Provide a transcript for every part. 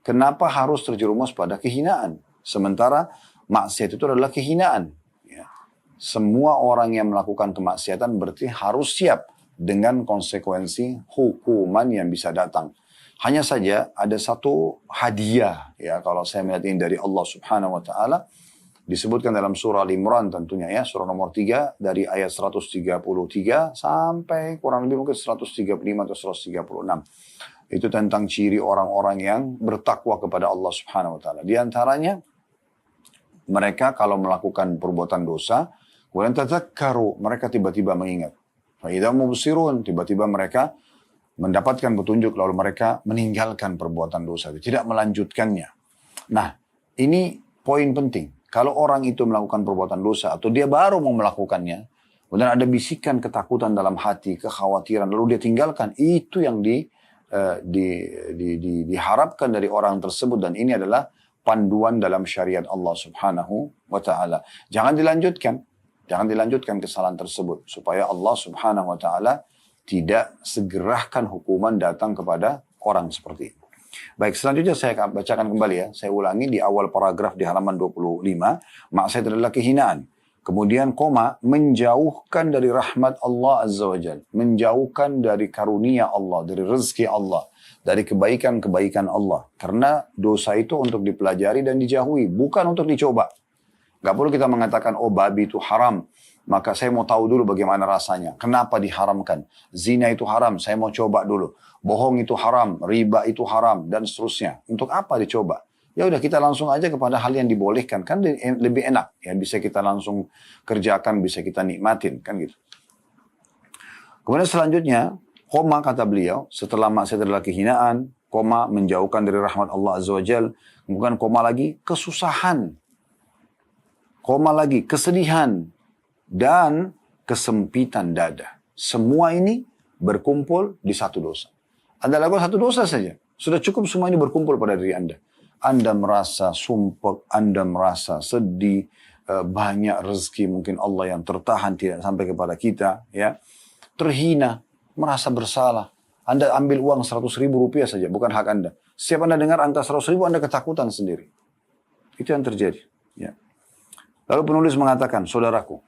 Kenapa harus terjerumus pada kehinaan? Sementara maksiat itu adalah kehinaan. Ya. Semua orang yang melakukan kemaksiatan berarti harus siap dengan konsekuensi hukuman yang bisa datang. Hanya saja ada satu hadiah, ya, kalau saya melihat ini dari Allah Subhanahu wa Ta'ala, disebutkan dalam surah Al-Imran tentunya, ya, surah nomor 3 dari ayat 133 sampai kurang lebih mungkin 135 atau 136. Itu tentang ciri orang-orang yang bertakwa kepada Allah Subhanahu wa Ta'ala. Di antaranya, mereka kalau melakukan perbuatan dosa, kemudian tadzakkaru, mereka tiba-tiba mengingat. Fa'idha mubsirun, tiba-tiba mereka mendapatkan petunjuk, lalu mereka meninggalkan perbuatan dosa, tidak melanjutkannya. Nah, ini poin penting. Kalau orang itu melakukan perbuatan dosa, atau dia baru mau melakukannya, kemudian ada bisikan ketakutan dalam hati, kekhawatiran, lalu dia tinggalkan, itu yang diharapkan dari orang tersebut, dan ini adalah panduan dalam syariat Allah Subhanahu wa Ta'ala. Jangan dilanjutkan kesalahan tersebut supaya Allah Subhanahu wa Ta'ala tidak segerakan hukuman datang kepada orang seperti itu. Baik, selanjutnya saya bacakan kembali, ya. Saya ulangi di awal paragraf di halaman 25, maksiat adalah kehinaan. Kemudian koma, menjauhkan dari rahmat Allah Azza wa Jalla, menjauhkan dari karunia Allah, dari rezeki Allah, dari kebaikan-kebaikan Allah. Karena dosa itu untuk dipelajari dan dijauhi, bukan untuk dicoba. Gak perlu kita mengatakan, oh babi itu haram, maka saya mau tahu dulu bagaimana rasanya. Kenapa diharamkan? Zina itu haram, saya mau coba dulu. Bohong itu haram, riba itu haram, dan seterusnya. Untuk apa dicoba? Ya udah, kita langsung aja kepada hal yang dibolehkan, kan lebih enak, ya, bisa kita langsung kerjakan, bisa kita nikmatin, kan gitu. Kemudian selanjutnya, koma kata beliau, setelah maksiat adalah kehinaan, koma menjauhkan dari rahmat Allah Azza wa Jal, kemudian koma lagi kesusahan, koma lagi kesedihan, dan kesempitan dada. Semua ini berkumpul di satu dosa. Anda lakukan satu dosa saja, sudah cukup semua ini berkumpul pada diri Anda. Anda merasa sumpek, Anda merasa sedih, banyak rezeki mungkin Allah yang tertahan tidak sampai kepada kita, ya, terhina, merasa bersalah. Anda ambil uang 100.000 rupiah saja, bukan hak Anda. Setiap Anda dengar angka 100.000, Anda ketakutan sendiri. Itu yang terjadi. Ya. Lalu penulis mengatakan, saudaraku,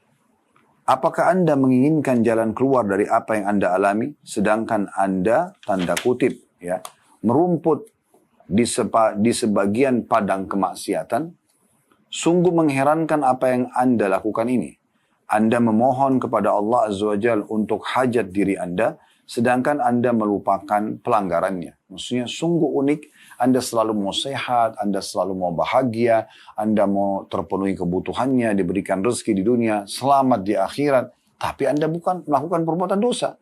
apakah Anda menginginkan jalan keluar dari apa yang Anda alami, sedangkan Anda, tanda kutip, ya, merumput di sebagian padang kemaksiatan? Sungguh mengherankan apa yang Anda lakukan ini. Anda memohon kepada Allah Azza wa Jal untuk hajat diri Anda, sedangkan Anda melupakan pelanggarannya. Maksudnya sungguh unik, Anda selalu mau sehat, Anda selalu mau bahagia, Anda mau terpenuhi kebutuhannya, diberikan rezeki di dunia, selamat di akhirat, tapi Anda bukan melakukan perbuatan dosa.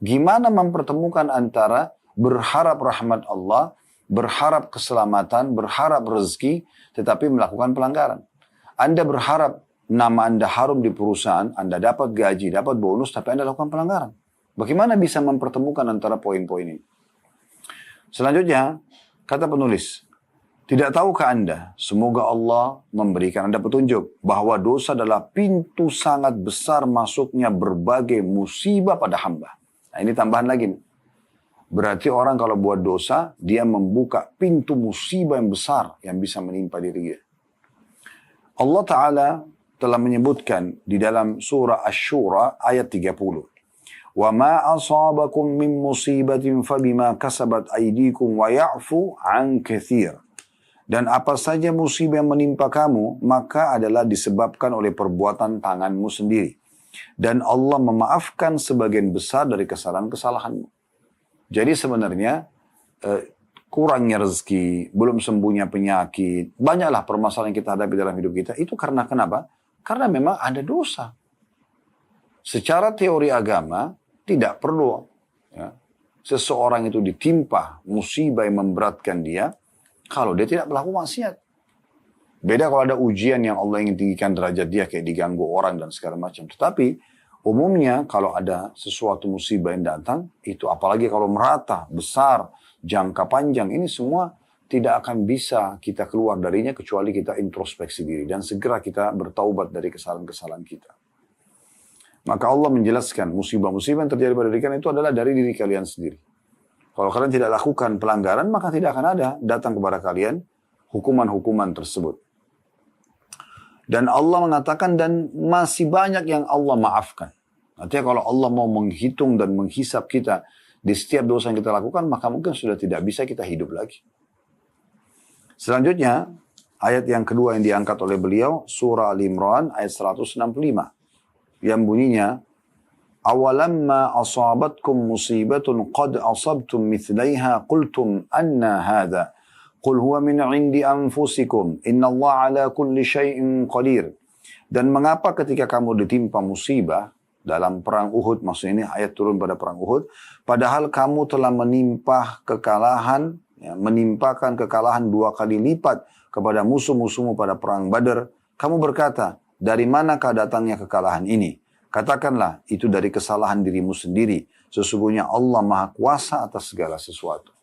Gimana mempertemukan antara berharap rahmat Allah, berharap keselamatan, berharap rezeki, tetapi melakukan pelanggaran? Anda berharap nama Anda harum di perusahaan, Anda dapat gaji, dapat bonus, tapi Anda lakukan pelanggaran. Bagaimana bisa mempertemukan antara poin-poin ini? Selanjutnya, kata penulis, tidak tahukah Anda, semoga Allah memberikan Anda petunjuk, bahwa dosa adalah pintu sangat besar masuknya berbagai musibah pada hamba. Nah, ini tambahan lagi nih. Berarti orang kalau buat dosa, dia membuka pintu musibah yang besar yang bisa menimpa diri dia. Allah Ta'ala telah menyebutkan di dalam surah Asy-Syura ayat 30. وَمَا أَصَابَكُم مِّن مُّصِيبَةٍ فَبِمَا كَسَبَتْ أَيْدِيكُمْ وَيَعْفُو عَن كَثِيرٍ. Dan apa saja musibah yang menimpa kamu, maka adalah disebabkan oleh perbuatan tanganmu sendiri. Dan Allah memaafkan sebagian besar dari kesalahan-kesalahanmu. Jadi sebenarnya kurangnya rezeki, belum sembuhnya penyakit, banyaklah permasalahan yang kita hadapi dalam hidup kita. Itu karena kenapa? Karena memang ada dosa. Secara teori agama, tidak perlu, ya, seseorang itu ditimpa musibah yang memberatkan dia, kalau dia tidak melakukan maksiat. Beda kalau ada ujian yang Allah ingin tinggikan derajat dia, kayak diganggu orang dan segala macam. Tetapi, umumnya kalau ada sesuatu musibah yang datang, itu apalagi kalau merata, besar, jangka panjang, ini semua tidak akan bisa kita keluar darinya kecuali kita introspeksi diri dan segera kita bertaubat dari kesalahan-kesalahan kita. Maka Allah menjelaskan musibah-musibah yang terjadi pada diri kalian itu adalah dari diri kalian sendiri. Kalau kalian tidak lakukan pelanggaran, maka tidak akan ada datang kepada kalian hukuman-hukuman tersebut. Dan Allah mengatakan, dan masih banyak yang Allah maafkan. Artinya kalau Allah mau menghitung dan menghisap kita di setiap dosa yang kita lakukan, maka mungkin sudah tidak bisa kita hidup lagi. Selanjutnya, ayat yang kedua yang diangkat oleh beliau, surah Al-Imran ayat 165. Yang bunyinya, awalamma asabatkum musibatun qad asabtum mithlaiha qultum anna hadha qul huwa min indi anfusikum innallaha ala kulli syai'in qadir. Dan mengapa ketika kamu ditimpa musibah dalam perang Uhud, maksudnya ini ayat turun pada perang Uhud, padahal kamu telah menimpakan kekalahan 2 kali lipat kepada musuh-musuhmu pada perang Badar, kamu berkata, dari manakah datangnya kekalahan ini? Katakanlah, itu dari kesalahan dirimu sendiri. Sesungguhnya Allah Maha Kuasa atas segala sesuatu.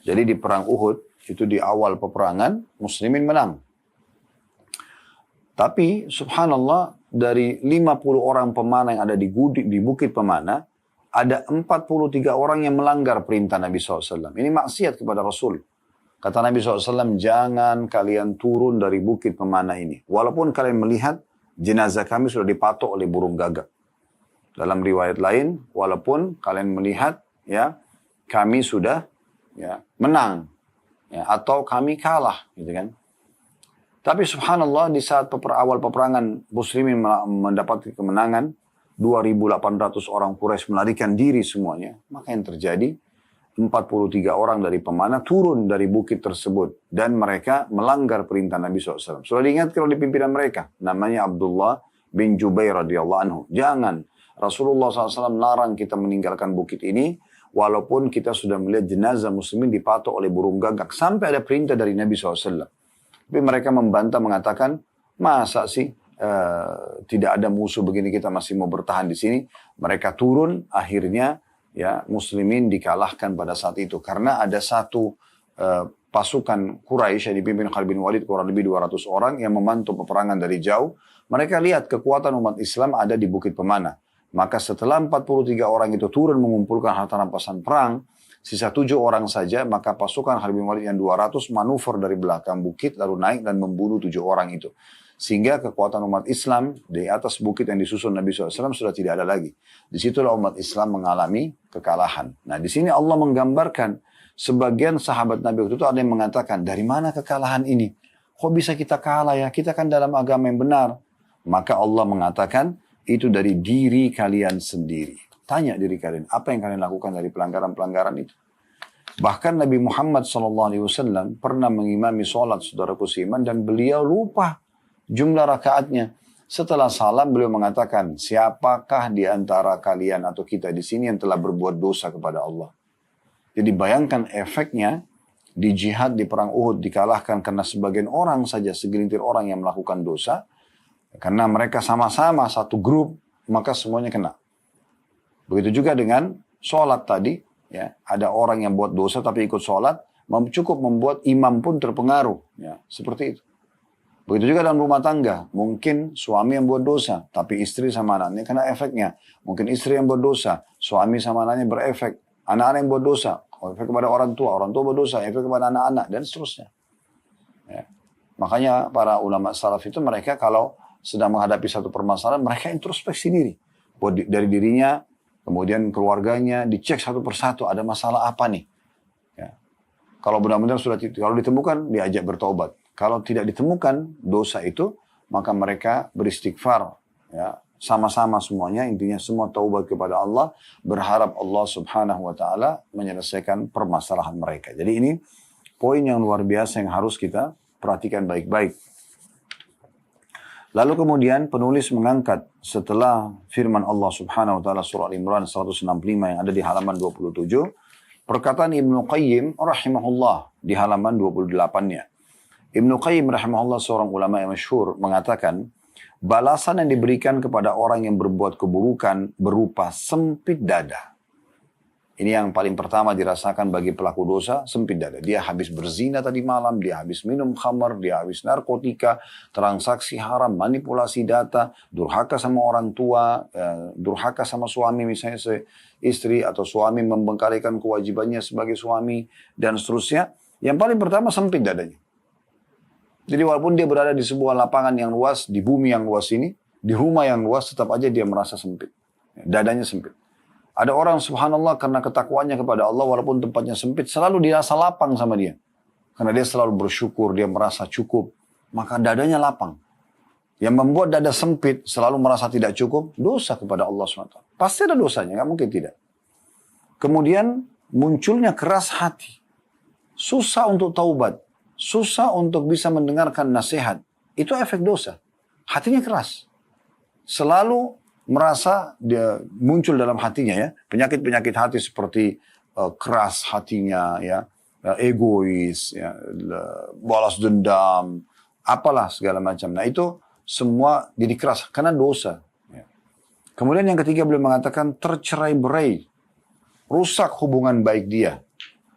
Jadi di perang Uhud, itu di awal peperangan, muslimin menang. Tapi subhanallah, dari 50 orang pemanah yang ada di Bukit Pemana, ada 43 orang yang melanggar perintah Nabi SAW. Ini maksiat kepada Rasul. Kata Nabi SAW, jangan kalian turun dari Bukit Pemana ini. Walaupun kalian melihat, jenazah kami sudah dipatok oleh burung gagak. Dalam riwayat lain, walaupun kalian melihat, ya, kami sudah menang, ya, atau kami kalah, gitu kan. Tapi subhanallah, di saat awal peperangan muslimin mendapat kemenangan, 2.800 orang Quraisy melarikan diri semuanya. Maka yang terjadi, 43 orang dari pemanah turun dari bukit tersebut. Dan mereka melanggar perintah Nabi SAW. Sudah diingatkan oleh pimpinan mereka. Namanya Abdullah bin Jubair radhiyallahu anhu. Jangan. Rasulullah SAW larang kita meninggalkan bukit ini. Walaupun kita sudah melihat jenazah muslimin dipatok oleh burung gagak. Sampai ada perintah dari Nabi SAW. Tapi mereka membantah mengatakan, masa sih tidak ada musuh begini kita masih mau bertahan di sini. Mereka turun, akhirnya ya muslimin dikalahkan pada saat itu. Karena ada satu pasukan Quraisy yang dipimpin Khalid bin Walid kurang lebih 200 orang yang memantau peperangan dari jauh. Mereka lihat kekuatan umat Islam ada di Bukit Pemana. Maka setelah 43 orang itu turun mengumpulkan harta rampasan perang, sisa 7 orang saja, maka pasukan Khalid bin Walid yang 200 manuver dari belakang bukit lalu naik dan membunuh 7 orang itu. Sehingga kekuatan umat Islam di atas bukit yang disusun Nabi SAW sudah tidak ada lagi. Disitulah umat Islam mengalami kekalahan. Nah di sini Allah menggambarkan sebagian sahabat Nabi waktu itu ada yang mengatakan, dari mana kekalahan ini? Kok bisa kita kalah ya? Kita kan dalam agama yang benar. Maka Allah mengatakan, itu dari diri kalian sendiri. Tanya diri kalian, apa yang kalian lakukan dari pelanggaran-pelanggaran itu? Bahkan Nabi Muhammad SAW pernah mengimami sholat saudaraku seiman dan beliau lupa jumlah rakaatnya. Setelah salam beliau mengatakan, siapakah di antara kalian atau kita di sini yang telah berbuat dosa kepada Allah? Jadi bayangkan efeknya di jihad di perang Uhud dikalahkan karena sebagian orang saja, segelintir orang yang melakukan dosa. Karena mereka sama-sama satu grup, maka semuanya kena. Begitu juga dengan sholat tadi, ya, ada orang yang buat dosa tapi ikut sholat, cukup membuat imam pun terpengaruh, ya, seperti itu. Begitu juga dalam rumah tangga, mungkin suami yang buat dosa, tapi istri sama anaknya kena efeknya. Mungkin istri yang buat dosa, suami sama anaknya berefek. Anak-anak yang buat dosa, efek kepada orang tua buat dosa, efek kepada anak-anak, dan seterusnya. Ya. Makanya para ulama salaf itu mereka kalau sedang menghadapi satu permasalahan, mereka introspeksi diri. Buat dari dirinya, kemudian keluarganya, dicek satu persatu, ada masalah apa nih. Ya. Kalau benar-benar kalau ditemukan, diajak bertobat. Kalau tidak ditemukan dosa itu, maka mereka beristighfar. Ya. Sama-sama semuanya, intinya semua taubat kepada Allah, berharap Allah subhanahu wa ta'ala menyelesaikan permasalahan mereka. Jadi ini poin yang luar biasa yang harus kita perhatikan baik-baik. Lalu kemudian penulis mengangkat setelah firman Allah subhanahu wa ta'ala surah Al-Imran 165 yang ada di halaman 27, perkataan Ibnu Qayyim rahimahullah di halaman 28-nya. Ibnu Qayyim rahimahullah seorang ulama yang masyhur mengatakan, balasan yang diberikan kepada orang yang berbuat keburukan berupa sempit dada. Ini yang paling pertama dirasakan bagi pelaku dosa, sempit dada. Dia habis berzina tadi malam, dia habis minum khamar, dia habis narkotika, transaksi haram, manipulasi data, durhaka sama orang tua, durhaka sama suami misalnya istri, atau suami membengkalikan kewajibannya sebagai suami, dan seterusnya. Yang paling pertama sempit dadanya. Jadi walaupun dia berada di sebuah lapangan yang luas, di bumi yang luas ini, di rumah yang luas, tetap aja dia merasa sempit. Dadanya sempit. Ada orang subhanallah karena ketakwaannya kepada Allah walaupun tempatnya sempit selalu dirasa lapang sama dia. Karena dia selalu bersyukur, dia merasa cukup. Maka dadanya lapang. Yang membuat dada sempit selalu merasa tidak cukup, dosa kepada Allah SWT. Pasti ada dosanya, nggak mungkin tidak. Kemudian munculnya keras hati. Susah untuk taubat. Susah untuk bisa mendengarkan nasihat. Itu efek dosa. Hatinya keras. Selalu merasa dia muncul dalam hatinya ya penyakit-penyakit hati seperti keras hatinya ya, egois ya, balas dendam, apalah segala macam. Nah itu semua jadi keras karena dosa ya. Kemudian yang ketiga beliau mengatakan tercerai-berai, rusak hubungan baik dia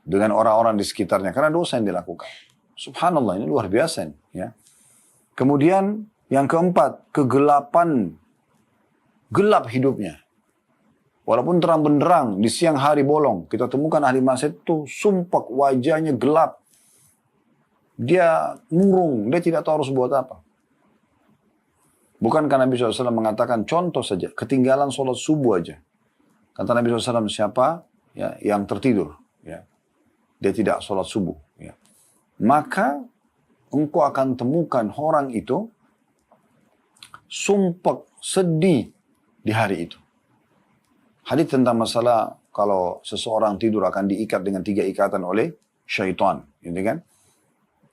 dengan orang-orang di sekitarnya karena dosa yang dilakukan. Subhanallah, ini luar biasa nih, ya. Kemudian yang keempat, kegelapan, gelap hidupnya. Walaupun terang benderang, di siang hari bolong. Kita temukan ahli maksiat itu sumpah wajahnya gelap. Dia murung, dia tidak tahu harus buat apa. Bukankah Nabi SAW mengatakan, contoh saja, ketinggalan sholat subuh aja. Kata Nabi SAW, siapa ya, yang tertidur, ya, dia tidak sholat subuh. Ya. Maka engkau akan temukan orang itu sumpah sedih di hari itu. Hadits tentang masalah kalau seseorang tidur akan diikat dengan 3 ikatan oleh syaitan, gitu kan?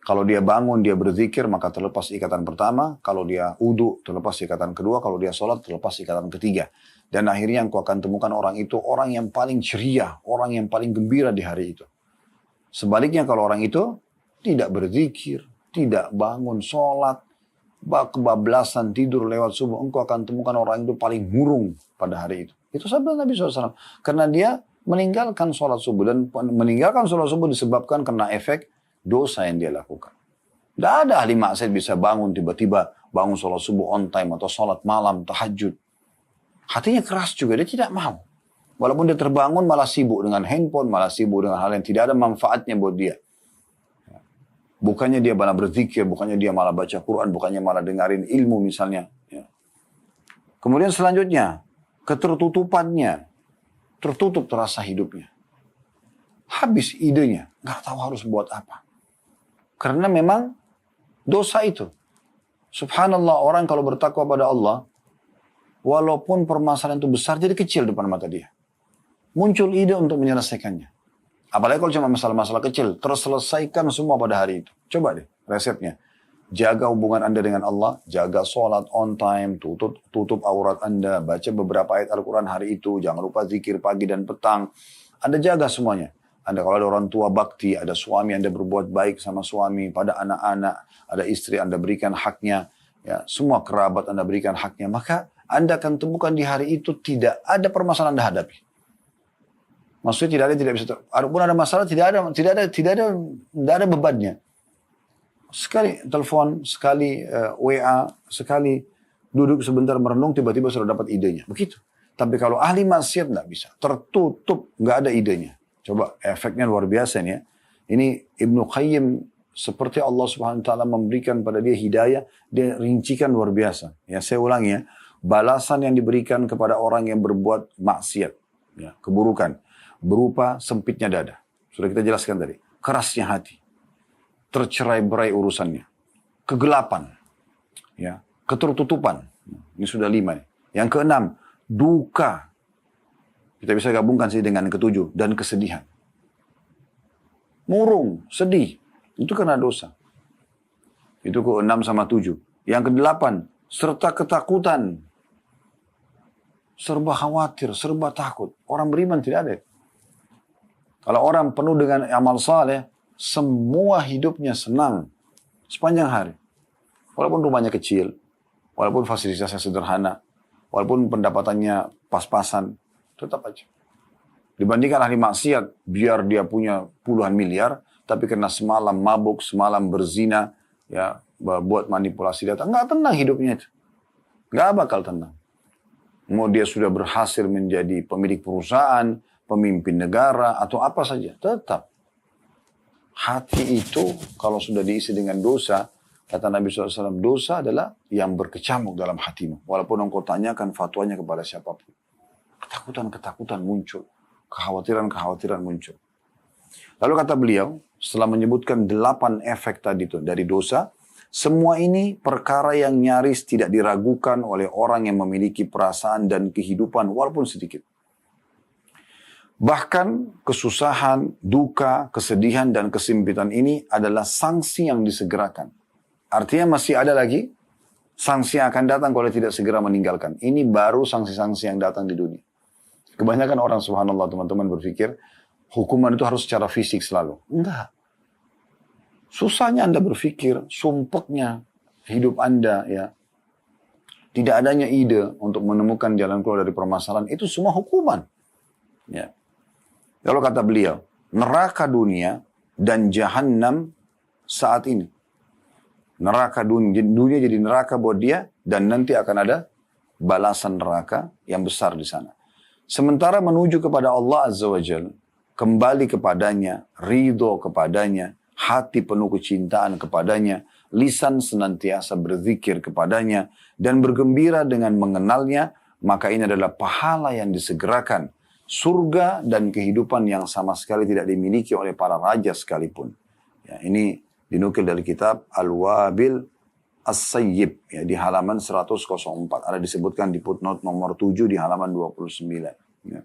Kalau dia bangun, dia berzikir, maka terlepas ikatan pertama. Kalau dia wudu, terlepas ikatan kedua. Kalau dia sholat, terlepas ikatan ketiga. Dan akhirnya engkau akan temukan orang itu orang yang paling ceria, orang yang paling gembira di hari itu. Sebaliknya kalau orang itu tidak berzikir, tidak bangun sholat, kebablasan tidur lewat subuh, engkau akan temukan orang itu paling murung pada hari itu. Itu sabda Nabi SAW. Karena dia meninggalkan sholat subuh. Dan meninggalkan sholat subuh disebabkan karena efek dosa yang dia lakukan. Tidak ada ahli maksiat bisa bangun tiba-tiba bangun sholat subuh on time atau sholat malam, tahajud. Hatinya keras juga, dia tidak mau. Walaupun dia terbangun malah sibuk dengan handphone, malah sibuk dengan hal yang tidak ada manfaatnya buat dia. Bukannya dia malah berzikir, bukannya dia malah baca Quran, bukannya malah dengarin ilmu misalnya. Ya. Kemudian selanjutnya, ketertutupannya. Tertutup terasa hidupnya. Habis idenya, nggak tahu harus buat apa. Karena memang dosa itu. Subhanallah, orang kalau bertakwa pada Allah, walaupun permasalahan itu besar, jadi kecil depan mata dia. Muncul ide untuk menyelesaikannya. Apalagi kalau cuma masalah-masalah kecil, terselesaikan semua pada hari itu. Coba deh resepnya. Jaga hubungan Anda dengan Allah, jaga sholat on time, tutup aurat Anda, baca beberapa ayat Al-Quran hari itu, jangan lupa zikir pagi dan petang. Anda jaga semuanya. Anda kalau ada orang tua bakti, ada suami Anda berbuat baik sama suami, pada anak-anak, ada istri Anda berikan haknya, ya, semua kerabat Anda berikan haknya, maka Anda akan temukan di hari itu tidak ada permasalahan Anda hadapi. Maksudnya tidak bisa. Walaupun ada masalah, tidak ada bebannya. Sekali telepon, sekali WA, sekali duduk sebentar merenung, tiba-tiba sudah dapat idenya. Begitu. Tapi kalau ahli maksiat nggak bisa, tertutup, nggak ada idenya. Coba efeknya luar biasa nih ya. Ini Ibnu Qayyim seperti Allah Subhanahu Wa Taala memberikan pada dia hidayah, dia rincikan luar biasa. Ya saya ulangi ya, balasan yang diberikan kepada orang yang berbuat maksiat, ya, keburukan. Berupa sempitnya dada. Sudah kita jelaskan tadi. Kerasnya hati. Tercerai-berai urusannya. Kegelapan. Ya. Ketertutupan. Ini sudah 5. Yang keenam, duka. Kita bisa gabungkan sih dengan yang ketujuh. Dan kesedihan. Murung, sedih. Itu karena dosa. Itu ke-6 sama 7. Yang ke-8, serta ketakutan. Serba khawatir, serba takut. Orang beriman tidak ada. Kalau orang penuh dengan amal saleh, semua hidupnya senang sepanjang hari. Walaupun rumahnya kecil, walaupun fasilitasnya sederhana, walaupun pendapatannya pas-pasan, tetap aja. Dibandingkan ahli maksiat, biar dia punya puluhan miliar, tapi karena semalam mabuk, semalam berzina, ya buat manipulasi data, nggak tenang hidupnya itu. Nggak bakal tenang. Mau dia sudah berhasil menjadi pemilik perusahaan, pemimpin negara, atau apa saja, tetap. Hati itu kalau sudah diisi dengan dosa, kata Nabi SAW, dosa adalah yang berkecamuk dalam hatimu. Walaupun engkau tanyakan fatwanya kepada siapapun. Ketakutan-ketakutan muncul. Kekhawatiran-kekhawatiran muncul. Lalu kata beliau, setelah menyebutkan 8 efek tadi itu dari dosa, semua ini perkara yang nyaris tidak diragukan oleh orang yang memiliki perasaan dan kehidupan walaupun sedikit. Bahkan kesusahan, duka, kesedihan, dan kesempitan ini adalah sanksi yang disegerakan. Artinya masih ada lagi sanksi yang akan datang kalau tidak segera meninggalkan. Ini baru sanksi-sanksi yang datang di dunia. Kebanyakan orang subhanallah teman-teman berpikir hukuman itu harus secara fisik selalu. Enggak. Susahnya Anda berpikir, sumpeknya hidup Anda, ya, tidak adanya ide untuk menemukan jalan keluar dari permasalahan, itu semua hukuman. Ya. Lalu kata beliau, neraka dunia dan jahanam saat ini. Neraka dunia jadi neraka buat dia, dan nanti akan ada balasan neraka yang besar di sana. Sementara menuju kepada Allah Azza wa Jalla, kembali kepadanya, ridho kepadanya, hati penuh kecintaan kepadanya, lisan senantiasa berzikir kepadanya, dan bergembira dengan mengenalnya, maka ini adalah pahala yang disegerakan, surga dan kehidupan yang sama sekali tidak dimiliki oleh para raja sekalipun. Ya, ini dinukil dari kitab Al-Wabil As-Sayyib, ya, di halaman 104. Ada disebutkan di footnote nomor 7 di halaman 29. Ya.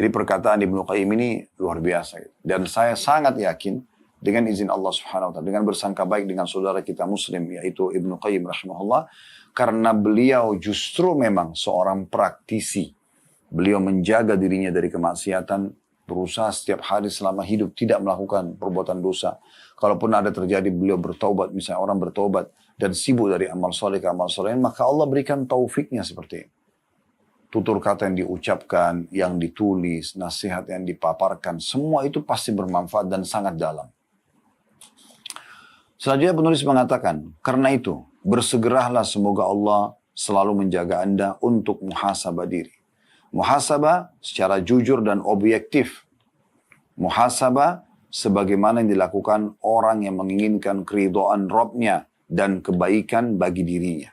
Jadi perkataan Ibnu Qayyim ini luar biasa. Dan saya sangat yakin dengan izin Allah Subhanahu wa taala, dengan bersangka baik dengan saudara kita muslim yaitu Ibnu Qayyim rahimahullah, karena beliau justru memang seorang praktisi. Beliau menjaga dirinya dari kemaksiatan, berusaha setiap hari selama hidup tidak melakukan perbuatan dosa. Kalaupun ada terjadi beliau bertaubat, misalnya orang bertaubat dan sibuk dari amal soleh ke amal soleh, maka Allah berikan taufiknya seperti itu. Tutur kata yang diucapkan, yang ditulis, nasihat yang dipaparkan, semua itu pasti bermanfaat dan sangat dalam. Selanjutnya penulis mengatakan, karena itu bersegeralah semoga Allah selalu menjaga Anda untuk muhasabah diri. Muhasabah secara jujur dan objektif. Muhasabah sebagaimana yang dilakukan orang yang menginginkan keridhaan Rabb-nya dan kebaikan bagi dirinya.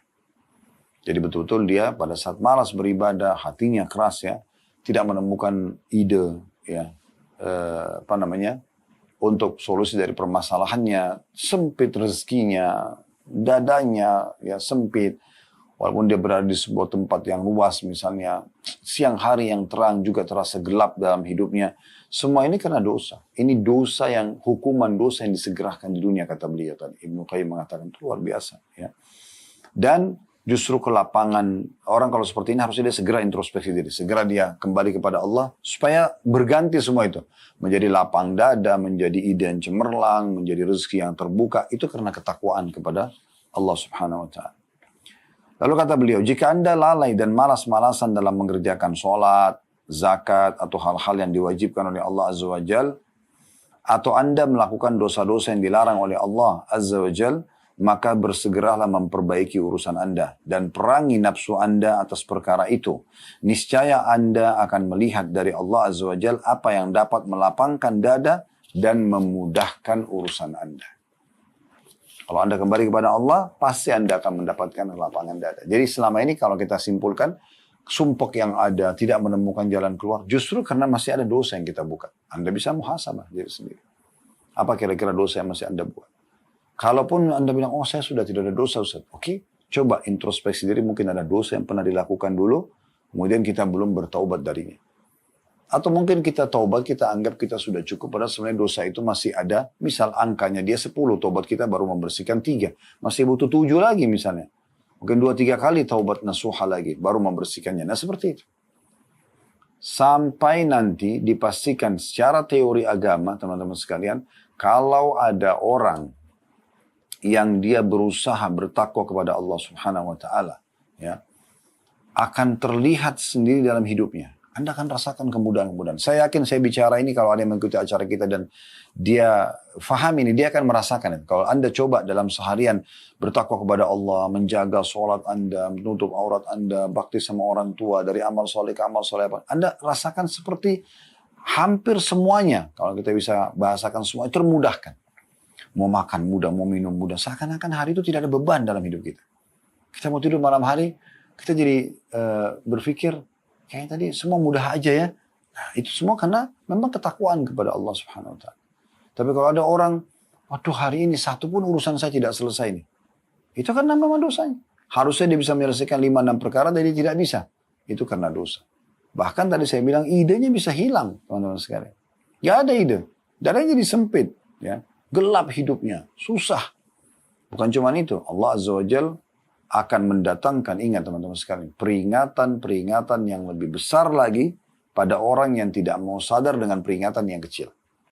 Jadi betul-betul dia pada saat malas beribadah, hatinya keras, ya, tidak menemukan ide, ya, untuk solusi dari permasalahannya, sempit rezekinya, dadanya, ya, sempit. Walaupun dia berada di sebuah tempat yang luas, misalnya siang hari yang terang juga terasa gelap dalam hidupnya. Semua ini karena dosa. Ini dosa yang, hukuman dosa yang disegerakan di dunia, kata beliau tadi. Ibnu Qayyim mengatakan itu luar biasa. Ya. Dan justru ke lapangan, orang kalau seperti ini harusnya dia segera introspeksi diri. Segera dia kembali kepada Allah supaya berganti semua itu. Menjadi lapang dada, menjadi ide yang cemerlang, menjadi rezeki yang terbuka. Itu karena ketakwaan kepada Allah Subhanahu wa ta'ala. Lalu kata beliau, jika Anda lalai dan malas-malasan dalam mengerjakan sholat, zakat, atau hal-hal yang diwajibkan oleh Allah Azza wa Jal, atau Anda melakukan dosa-dosa yang dilarang oleh Allah Azza wa Jal, maka bersegeralah memperbaiki urusan Anda dan perangi nafsu Anda atas perkara itu. Niscaya Anda akan melihat dari Allah Azza wa Jal apa yang dapat melapangkan dada dan memudahkan urusan Anda. Kalau Anda kembali kepada Allah, pasti Anda akan mendapatkan lapangan dada. Jadi selama ini kalau kita simpulkan, sumpek yang ada, tidak menemukan jalan keluar, justru karena masih ada dosa yang kita buka. Anda bisa muhasabah diri sendiri. Apa kira-kira dosa yang masih Anda buat? Kalaupun Anda bilang, oh saya sudah tidak ada dosa Ustaz. Oke, coba introspeksi diri, mungkin ada dosa yang pernah dilakukan dulu, kemudian kita belum bertaubat darinya. Atau mungkin kita taubat, kita anggap kita sudah cukup, padahal sebenarnya dosa itu masih ada. Misal angkanya dia 10, taubat kita baru membersihkan 3. Masih butuh 7 lagi misalnya. Mungkin 2-3 kali taubat nasuha lagi, baru membersihkannya. Nah seperti itu. Sampai nanti dipastikan secara teori agama, teman-teman sekalian, kalau ada orang yang dia berusaha bertakwa kepada Allah Subhanahu wa ta'ala, ya, akan terlihat sendiri dalam hidupnya. Anda akan rasakan kemudahan-kemudahan. Saya yakin saya bicara ini kalau ada yang mengikuti acara kita dan dia faham ini, dia akan merasakan. Kalau Anda coba dalam seharian bertakwa kepada Allah, menjaga sholat Anda, menutup aurat Anda, bakti sama orang tua, dari amal soleh ke amal soleh, Anda rasakan seperti hampir semuanya, kalau kita bisa bahasakan semua, termudahkan. Mau makan mudah, mau minum mudah. Seakan-akan hari itu tidak ada beban dalam hidup kita. Kita mau tidur malam hari, kita jadi berpikir, kayaknya tadi semua mudah aja ya. Nah, itu semua karena memang ketakwaan kepada Allah Subhanahu Wa Taala. Tapi kalau ada orang, waduh hari ini satu pun urusan saya tidak selesai nih. Itu karena memang dosanya. Harusnya dia bisa menyelesaikan 5-6 perkara, tapi dia tidak bisa. Itu karena dosa. Bahkan tadi saya bilang idenya bisa hilang, teman-teman sekalian. Gak ada ide. Dadanya jadi sempit. Ya. Gelap hidupnya. Susah. Bukan cuma itu. Allah Azza wa Jal akan mendatangkan, ingat teman-teman sekalian, peringatan-peringatan yang lebih besar lagi pada orang yang tidak mau sadar dengan peringatan yang kecil.